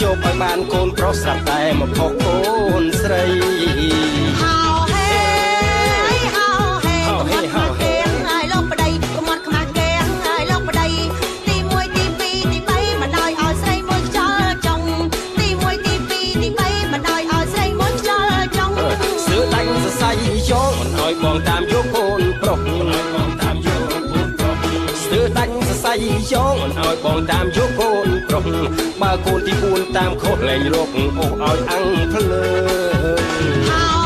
ជប់ឲ្យបានកូនប្រុសស្រាប់តែមកផុសកូនស្រីហៅហេហៅហេកុំមកខ្មាស់គេហើយលោកប្តីកុំមកខ្មាស់គេហើយលោកប្តីទី1ទី2ទី3មិនដោយឲ្យស្រីមួយខ្យល់ចុងទី1ទី2ទី3មិនដោយឲ្យស្រីមួយខ្យល់ចុងស្ទើរដាច់សរសៃយ៉ងមិនឲ្យបងតាមយកកូនប្រុសស្ទើរដាច់សរសៃយ៉ងមិនឲ្យបងតាមយកកូនប្រុសបើកូនទី4តាមខុសលែងរកអូសឲ្យអាំងភ្លើហៅ